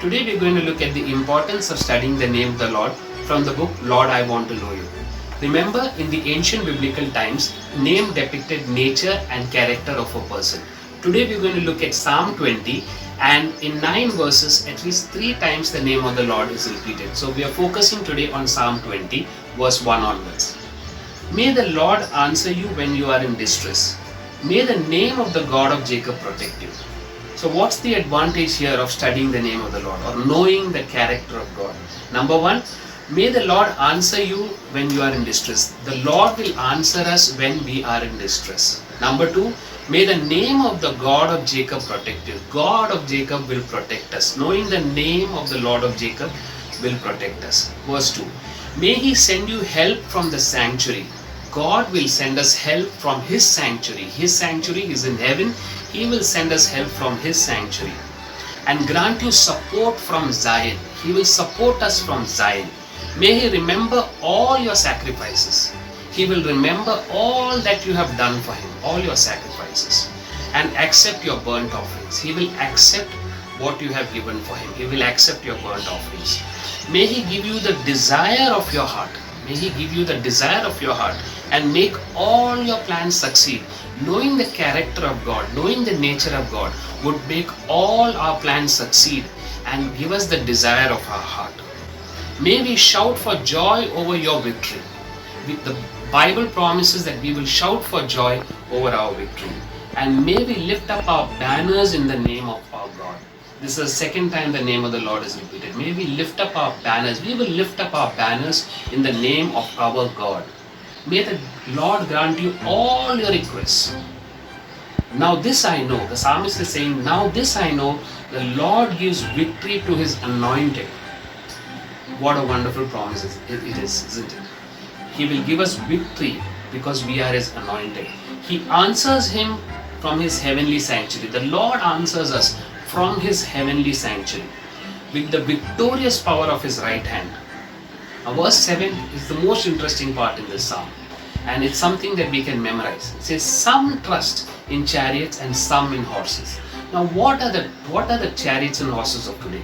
Today we're going to look at the importance of studying the name of the Lord from the book Lord, I Want to Know You. Remember, in the ancient biblical times, name depicted nature and character of a person. Today we're going to look at Psalm 20, and in 9 verses, at least 3 times the name of the Lord is repeated. So we are focusing today on Psalm 20, verse 1 onwards. May the Lord answer you when you are in distress. May the name of the God of Jacob protect you. So what's the advantage here of studying the name of the Lord or knowing the character of God? Number 1, may the Lord answer you when you are in distress. The Lord will answer us when we are in distress. Number 2, may the name of the God of Jacob protect you. God of Jacob will protect us. Knowing the name of the Lord of Jacob will protect us. Verse 2, may He send you help from the sanctuary. God will send us help from His sanctuary. His sanctuary is in heaven. He will send us help from His sanctuary and grant you support from Zion. He will support us from Zion. May He remember all your sacrifices. He will remember all that you have done for Him, all your sacrifices, and accept your burnt offerings. He will accept what you have given for Him. He will accept your burnt offerings. May He give you the desire of your heart. May He give you the desire of your heart and make all your plans succeed. Knowing the character of God, knowing the nature of God would make all our plans succeed and give us the desire of our heart. May we shout for joy over your victory. The Bible promises that we will shout for joy over our victory. And may we lift up our banners in the name of our God. This is the second time the name of the Lord is repeated. May we lift up our banners. We will lift up our banners in the name of our God. May the Lord grant you all your requests. Now this I know, the psalmist is saying, now this I know, the Lord gives victory to His anointed. What a wonderful promise it is, isn't it? He will give us victory because we are His anointed. He answers Him from His heavenly sanctuary. The Lord answers us from His heavenly sanctuary with the victorious power of His right hand. Now, verse 7 is the most interesting part in this psalm, and it's something that we can memorize. It says, some trust in chariots and some in horses. Now what are the chariots and horses of today?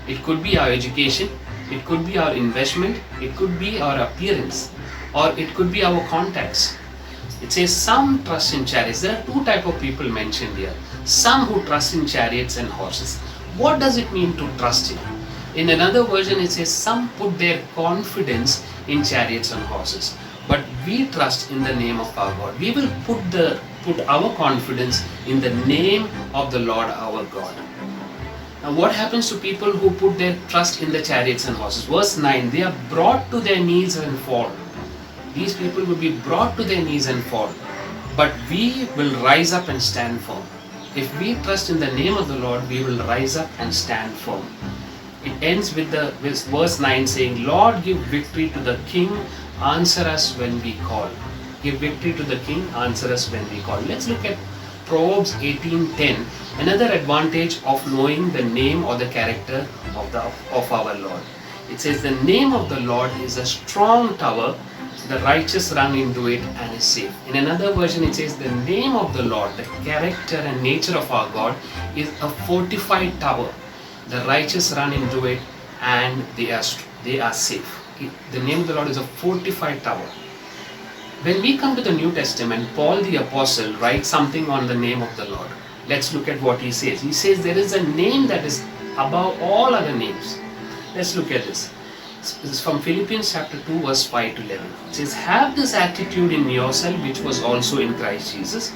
It could be our education, it could be our investment, it could be our appearance, or it could be our contacts. It says some trust in chariots. There are 2 types of people mentioned here. Some who trust in chariots and horses. What does it mean to trust in? In another version it says some put their confidence in chariots and horses. But we trust in the name of our God. We will put our confidence in the name of the Lord our God. Now what happens to people who put their trust in the chariots and horses? Verse 9, they are brought to their knees and fall. These people will be brought to their knees and fall. But we will rise up and stand firm. If we trust in the name of the Lord, we will rise up and stand firm. It ends with verse 9 saying, Lord, give victory to the King, answer us when we call. Give victory to the King, answer us when we call. Let's look at Proverbs 18:10, another advantage of knowing the name or the character of our Lord. It says, the name of the Lord is a strong tower, the righteous run into it and is safe. In another version it says, the name of the Lord, the character and nature of our God is a fortified tower. The righteous run into it and they are safe. The name of the Lord is a fortified tower. When we come to the New Testament, Paul the Apostle writes something on the name of the Lord. Let's look at what he says. He says there is a name that is above all other names. Let's look at this. This is from Philippians chapter 2 verse 5 to 11. It says, have this attitude in yourself which was also in Christ Jesus.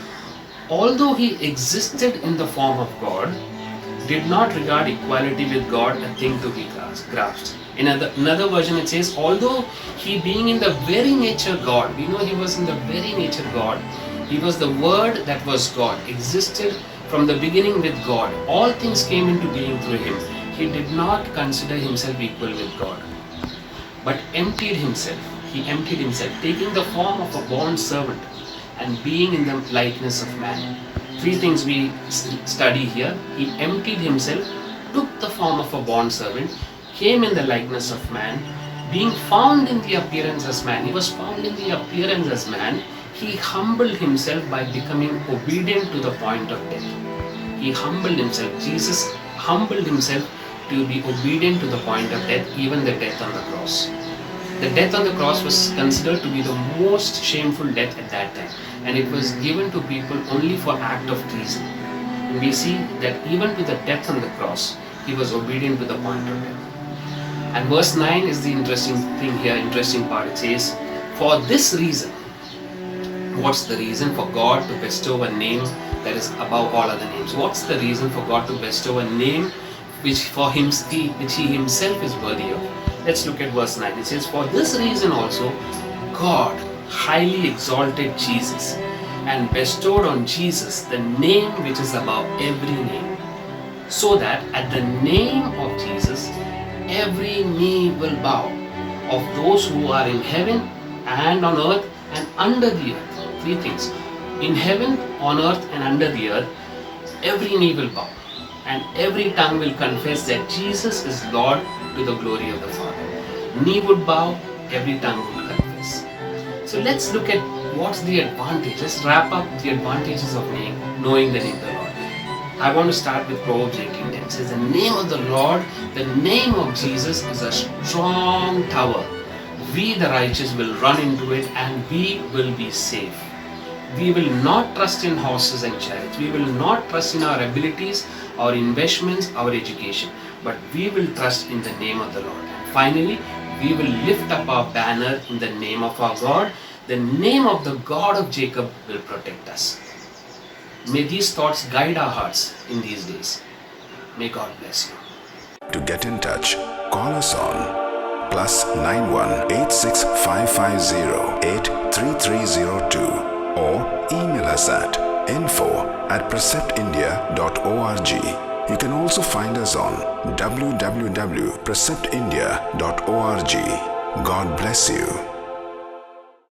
Although He existed in the form of God, did not regard equality with God a thing to be grasped. In another version it says, although He being in the very nature God, we know He was in the very nature God, He was the Word that was God, existed from the beginning with God. All things came into being through Him. He did not consider Himself equal with God, but emptied Himself. He emptied Himself, taking the form of a bond servant and being in the likeness of man. 3 things we study here. He emptied Himself, took the form of a bond servant, came in the likeness of man, being found in the appearance as man. He was found in the appearance as man. He humbled Himself by becoming obedient to the point of death. He humbled Himself. Jesus humbled Himself to be obedient to the point of death, even the death on the cross. The death on the cross was considered to be the most shameful death at that time, and it was given to people only for act of treason. And we see that even to the death on the cross, he was obedient to the point of death. And verse 9 is the interesting thing here, interesting part. It says, for this reason. What's the reason for God to bestow a name that is above all other names? What's the reason for God to bestow a name which he himself is worthy of? Let's look at verse 9. It says, for this reason also God highly exalted Jesus and bestowed on Jesus the name which is above every name, so that at the name of Jesus every knee will bow, of those who are in heaven and on earth and under the earth. Three things. In heaven, on earth and under the earth, every knee will bow and every tongue will confess that Jesus is Lord to the glory of the Father. Knee would bow, every tongue would confess. So let's look at what's the advantage. Let's wrap up the advantages of knowing the name of the Lord. I want to start with Proverbs 18:10. It says, the name of the Lord, the name of Jesus is a strong tower. We the righteous will run into it and we will be safe. We will not trust in horses and chariots. We will not trust in our abilities, our investments, our education. But we will trust in the name of the Lord. And finally, we will lift up our banner in the name of our God. The name of the God of Jacob will protect us. May these thoughts guide our hearts in these days. May God bless you. To get in touch, call us on +91 86550 83302 or email us at info@preceptindia.org. You can also find us on www.preceptindia.org. God bless you.